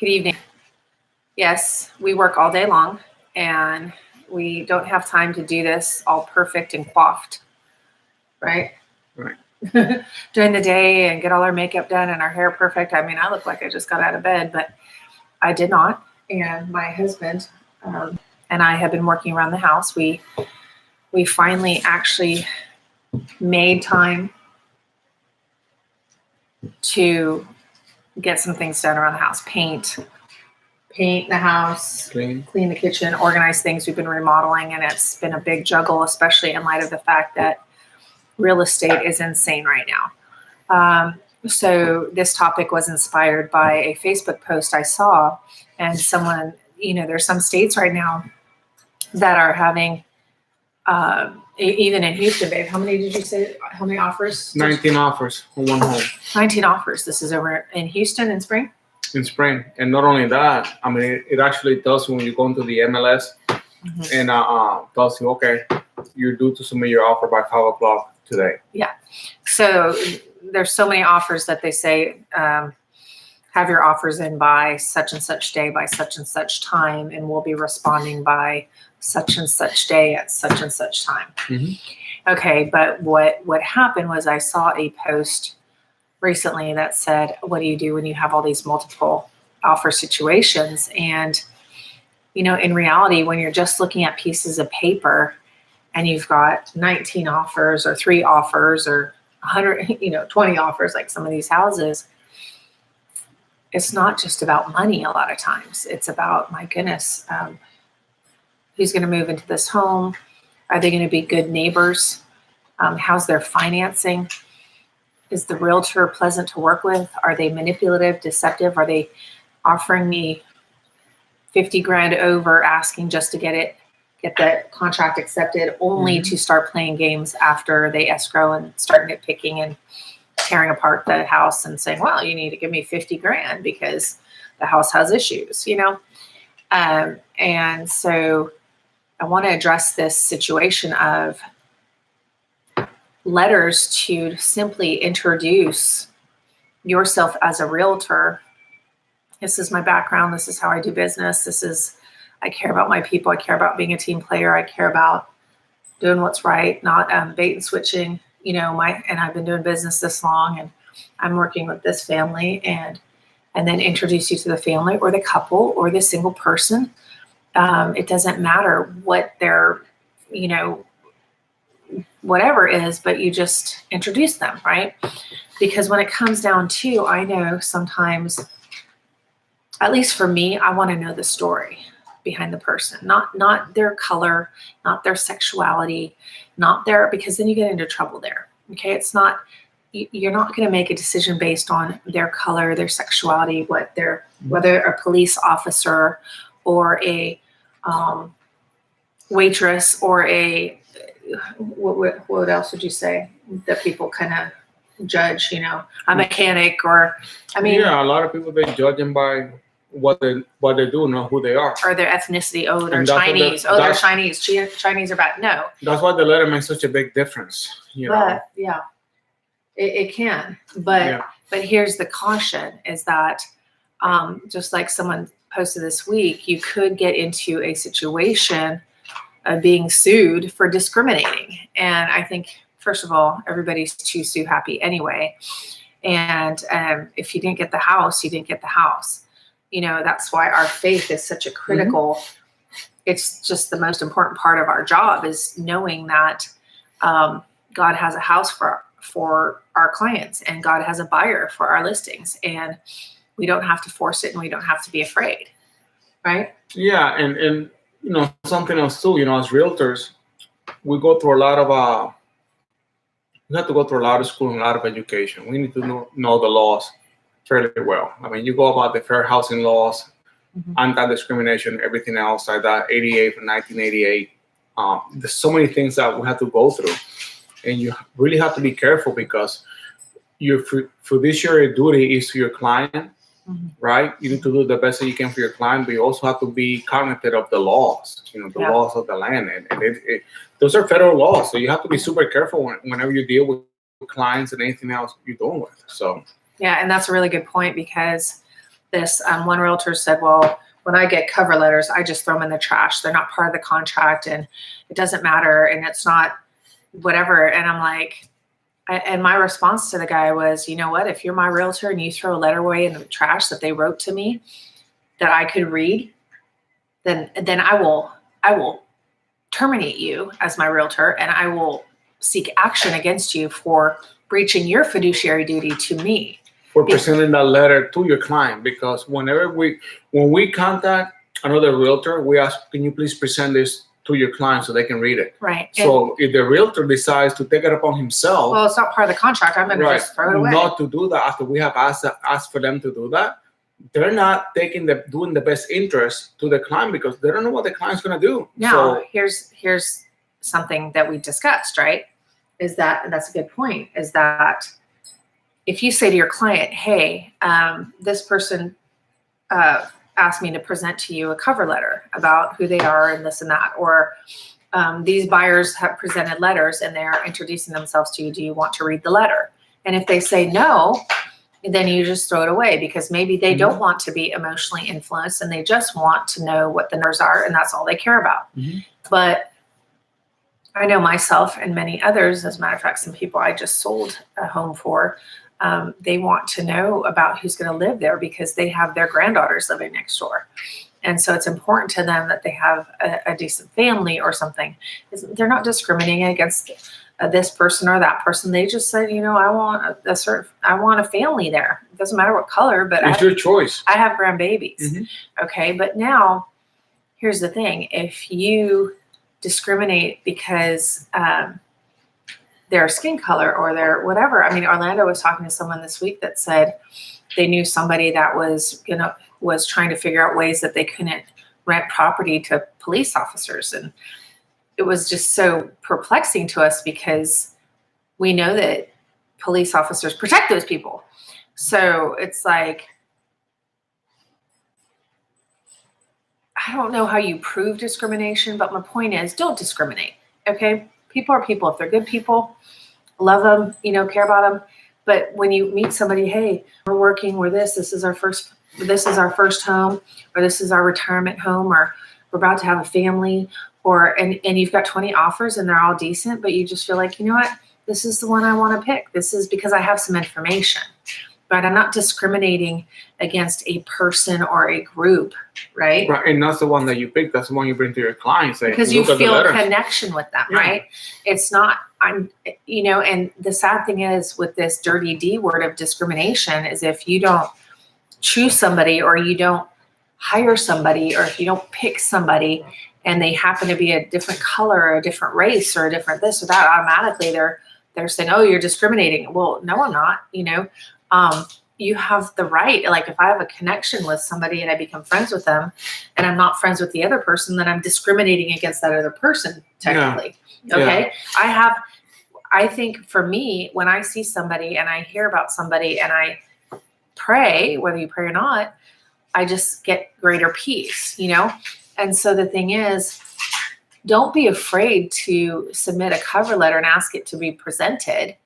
Good evening. Yes, we work all day long and we don't have time to do this all perfect and coiffed, right? Right. During the day and get all our makeup done and our hair perfect. I mean, I look like I just got out of bed, but I did not. And my husband and I have been working around the house. We finally actually made time to get some things done around the house. Paint the house, clean the kitchen, organize things. We've been remodeling, and it's been a big juggle, especially in light of the fact that real estate is insane right now. So this topic was inspired by a Facebook post I saw, and someone, there's some states right now that are having, even in Houston, babe, how many did you say, how many offers? 19 offers on one home. 19 offers. This is over in Houston in spring? In spring. And not only that, I mean, it actually tells you when you go into the MLS and tells you, okay, you're due to submit your offer by 5 o'clock today. Yeah. So there's so many offers that they say, have your offers in by such and such day, by such and such time, and we'll be responding by such and such day at such and such time. Okay, but what happened was I saw a post recently that said, what do you do when you have all these multiple offer situations? And, in reality, when you're just looking at pieces of paper and you've got 19 offers or 3 offers or 100, 20 offers, like some of these houses, it's not just about money a lot of times. It's about, my goodness, who's going to move into this home? Are they going to be good neighbors? How's their financing? Is the realtor pleasant to work with? Are they manipulative, deceptive? Are they offering me 50 grand over asking just to get the contract accepted, only to start playing games after they escrow and start nitpicking and tearing apart the house and saying, well, you need to give me 50 grand because the house has issues, and so I want to address this situation of letters to simply introduce yourself as a realtor. This is my background. This is how I do business. I care about my people. I care about being a team player. I care about doing what's right, not bait and switching, and I've been doing business this long and I'm working with this family and then introduce you to the family or the couple or the single person. It doesn't matter what their, whatever is, but you just introduce them, right? Because when it comes down to, I know sometimes, at least for me, I want to know the story behind the person, not their color, not their sexuality, because then you get into trouble there. Okay. It's not, you're not going to make a decision based on their color, their sexuality, whether a police officer or a waitress or a, what else would you say that people kind of judge, a mechanic or, yeah, a lot of people, they judge them by what they do, not who they are. Or their ethnicity. Oh, they're Chinese. They're Chinese. Chinese are bad. No. That's why the letter makes such a big difference. But yeah, it can. But here's the caution is that just like someone posted this week, you could get into a situation of being sued for discriminating. And I think, first of all, everybody's too sue happy anyway. And if you didn't get the house, you didn't get the house. That's why our faith is such a critical, it's just the most important part of our job is knowing that God has a house for our clients and God has a buyer for our listings. And we don't have to force it and we don't have to be afraid. Right? Yeah. And something else too, as realtors, we go through a lot of, we have to go through a lot of school and a lot of education. We need to know the laws fairly well. I mean, you go about the fair housing laws, anti-discrimination, everything else like that, 88 from 1988. There's so many things that we have to go through. And you really have to be careful because your fiduciary duty is to your client, right? You need to do the best that you can for your client, but you also have to be cognizant of the laws, laws of the land. And those are federal laws. So you have to be super careful whenever you deal with clients and anything else you're doing with. So. Yeah, and that's a really good point because this. One realtor said, well, when I get cover letters, I just throw them in the trash. They're not part of the contract and it doesn't matter. And it's not whatever. And I'm like, and my response to the guy was, you know what, if you're my realtor and you throw a letter away in the trash that they wrote to me that I could read, then I will terminate you as my realtor and I will seek action against you for breaching your fiduciary duty to me. For presenting that letter to your client, because when we contact another realtor, we ask, can you please present this to your client so they can read it? Right. So if the realtor decides to take it upon himself, well, it's not part of the contract. I'm going to just throw it away. Not to do that after we have asked for them to do that, they're not doing the best interest to the client because they don't know what the client's going to do. Now, so, here's something that we discussed, right? Is that, and that's a good point, is that if you say to your client, hey, this person asked me to present to you a cover letter about who they are and this and that, or these buyers have presented letters and they're introducing themselves to you. Do you want to read the letter? And if they say no, then you just throw it away because maybe they don't want to be emotionally influenced and they just want to know what the numbers are and that's all they care about. But I know myself and many others, as a matter of fact, some people I just sold a home for, they want to know about who's going to live there because they have their granddaughters living next door. And so it's important to them that they have a decent family or something. They're not discriminating against this person or that person. They just said, you know, I want a family there. It doesn't matter what color, but it's your choice. I have grandbabies. Okay. But now here's the thing. If you discriminate because, their skin color or their whatever. I mean, Orlando was talking to someone this week that said they knew somebody that was trying to figure out ways that they couldn't rent property to police officers. And it was just so perplexing to us because we know that police officers protect those people. So it's like, I don't know how you prove discrimination, but my point is don't discriminate. Okay. People are people. If they're good people, love them, you know, care about them. But when you meet somebody, hey, we're working, this is our first home, or this is our retirement home, or we're about to have a family, or and you've got 20 offers and they're all decent, but you just feel like, you know what, this is the one I want to pick. This is because I have some information. Right? I'm not discriminating against a person or a group, right? Right, and that's the one that you pick. That's the one you bring to your clients. Because you feel a connection with them, right? It's not, and the sad thing is with this dirty D word of discrimination is if you don't choose somebody or you don't hire somebody or if you don't pick somebody and they happen to be a different color or a different race or a different this or that, automatically they're saying, oh, you're discriminating. Well, no, I'm not, you have the right, like if I have a connection with somebody and I become friends with them and I'm not friends with the other person, then I'm discriminating against that other person technically. Yeah. Okay. Yeah. I think for me, when I see somebody and I hear about somebody and I pray, whether you pray or not, I just get greater peace, And so the thing is, don't be afraid to submit a cover letter and ask it to be presented.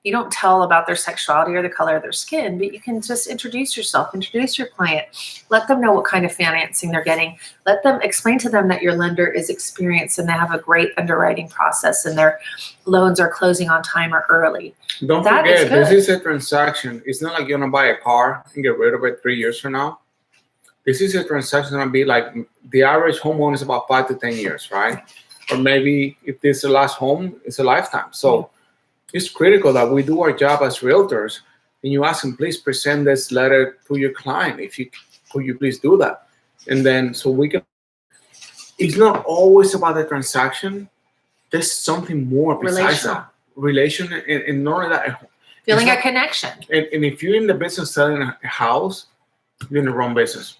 You don't tell about their sexuality or the color of their skin, but you can just introduce yourself, introduce your client, let them know what kind of financing they're getting. Let them explain to them that your lender is experienced and they have a great underwriting process and their loans are closing on time or early. Don't forget, this is a transaction. It's not like you're going to buy a car and get rid of it 3 years from now. This is a transaction going to be like the average homeowner is about 5 to 10 years, right? Or maybe if this is the last home, it's a lifetime. So it's critical that we do our job as realtors and you ask them, please present this letter to your client. Could you please do that? And then so we can, it's not always about the transaction. There's something more besides that. Relation and not only that. Feeling a connection. And if you're in the business of selling a house, you're in the wrong business.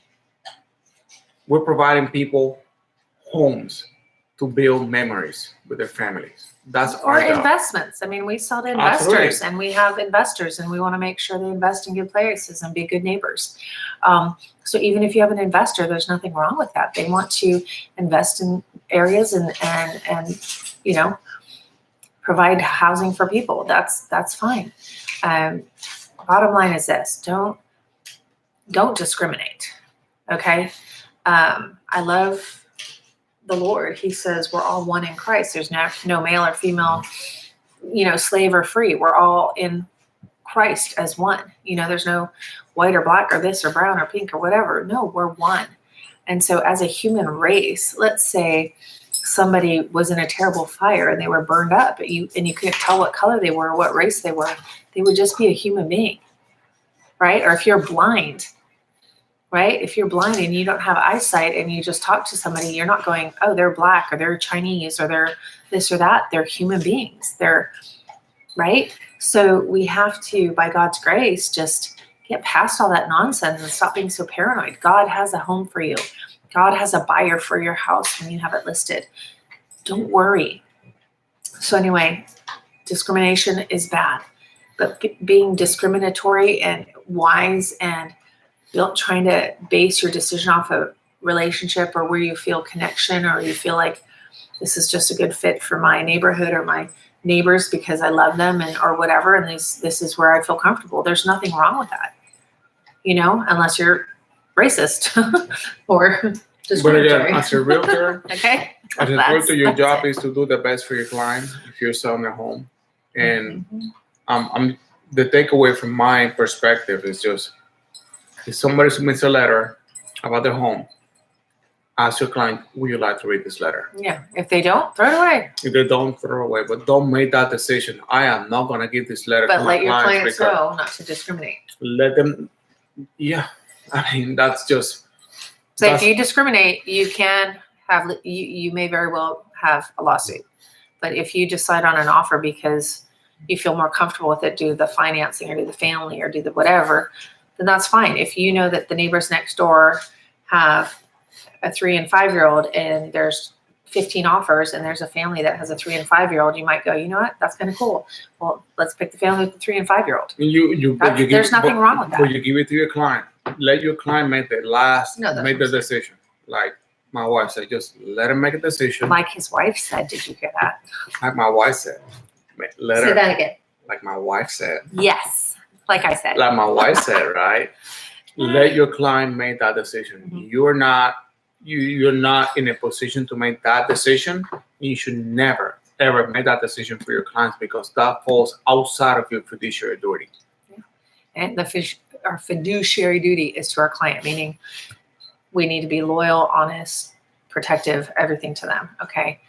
We're providing people homes to build memories with their families. That's our job. Investments. I mean, we sell to investors. Absolutely. And we have investors and we want to make sure they invest in good places and be good neighbors. So even if you have an investor, there's nothing wrong with that. They want to invest in areas and provide housing for people. That's fine. Bottom line is this: don't don't discriminate. Okay. I love the Lord. He says we're all one in Christ. There's no male or female, slave or free. We're all in Christ as one. There's no white or black or this or brown or pink or whatever. No, we're one. And so as a human race, let's say somebody was in a terrible fire and they were burned up, and you couldn't tell what color they were or what race they were, they would just be a human being, right? Or if you're blind, right? If you're blind and you don't have eyesight and you just talk to somebody, you're not going, oh, they're black or they're Chinese or they're this or that. They're human beings. They're right. So we have to, by God's grace, just get past all that nonsense and stop being so paranoid. God has a home for you. God has a buyer for your house when you have it listed. Don't worry. So anyway, discrimination is bad, but being discriminatory and wise and trying to base your decision off a relationship or where you feel connection or you feel like this is just a good fit for my neighborhood or my neighbors because I love them or whatever, and this is where I feel comfortable. There's nothing wrong with that, unless you're racist or discriminatory. But again, as a realtor, okay, as a realtor, your job is to do the best for your client if you're selling a home. And the takeaway from my perspective is just, if somebody submits a letter about their home, ask your client, would you like to read this letter? Yeah. If they don't, throw it away. If they don't, throw it away. But don't make that decision. I am not going to give this letter to my But let your clients because know not to discriminate. let them, that's just. So if you discriminate, you can have, you may very well have a lawsuit. But if you decide on an offer because you feel more comfortable with it, do the financing or do the family or do the whatever, then that's fine. If you know that the neighbors next door have a 3 and 5 year old and there's 15 offers and there's a family that has a 3 and 5 year old, you might go, you know what, that's kind of cool. Well, let's pick the family with the 3 and 5 year old. There's nothing wrong with that. But you give it to your client. Let your client make the decision. Like my wife said, just let him make a decision. Like his wife said, did you hear that? Like my wife said. Say that again. Like my wife said. Yes. Like I said. Like my wife said, right? Let your client make that decision. Mm-hmm. You're not in a position to make that decision. You should never, ever make that decision for your clients because that falls outside of your fiduciary duty. Yeah. And our fiduciary duty is to our client, meaning we need to be loyal, honest, protective, everything to them. Okay.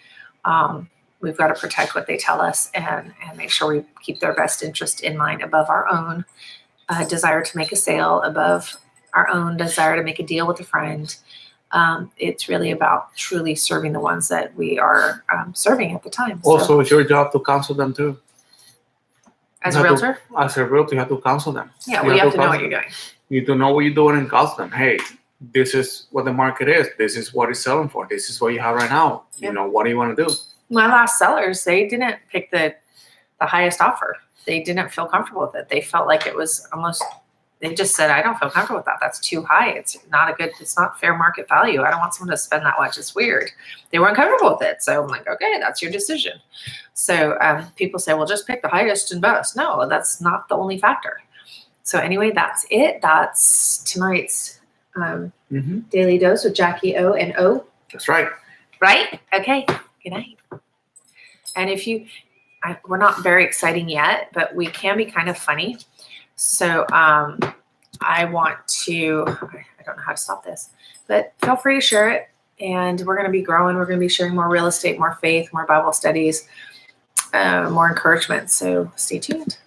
We've got to protect what they tell us and make sure we keep their best interest in mind above our own desire to make a sale, above our own desire to make a deal with a friend. It's really about truly serving the ones that we are serving at the time. Also, it's your job to counsel them too. As a realtor? As a realtor, you have to counsel them. Yeah, well, you have to know what you're doing. You need to know what you're doing and counsel them. Hey, this is what the market is. This is what it's selling for. This is what you have right now. Yeah. What do you want to do? My last sellers, they didn't pick the highest offer. They didn't feel comfortable with it. They felt like it was almost, they just said, I don't feel comfortable with that. That's too high. It's not fair market value. I don't want someone to spend that much. It's weird. They weren't comfortable with it. So I'm like, okay, that's your decision. So people say, well, just pick the highest and best. No, that's not the only factor. So anyway, that's it. That's tonight's Daily Dose with Jackie O and O. That's right. Right? Okay. Good night. And if we're not very exciting yet, but we can be kind of funny. So I want to, I don't know how to stop this, but feel free to share it. And we're going to be growing. We're going to be sharing more real estate, more faith, more Bible studies, more encouragement. So stay tuned.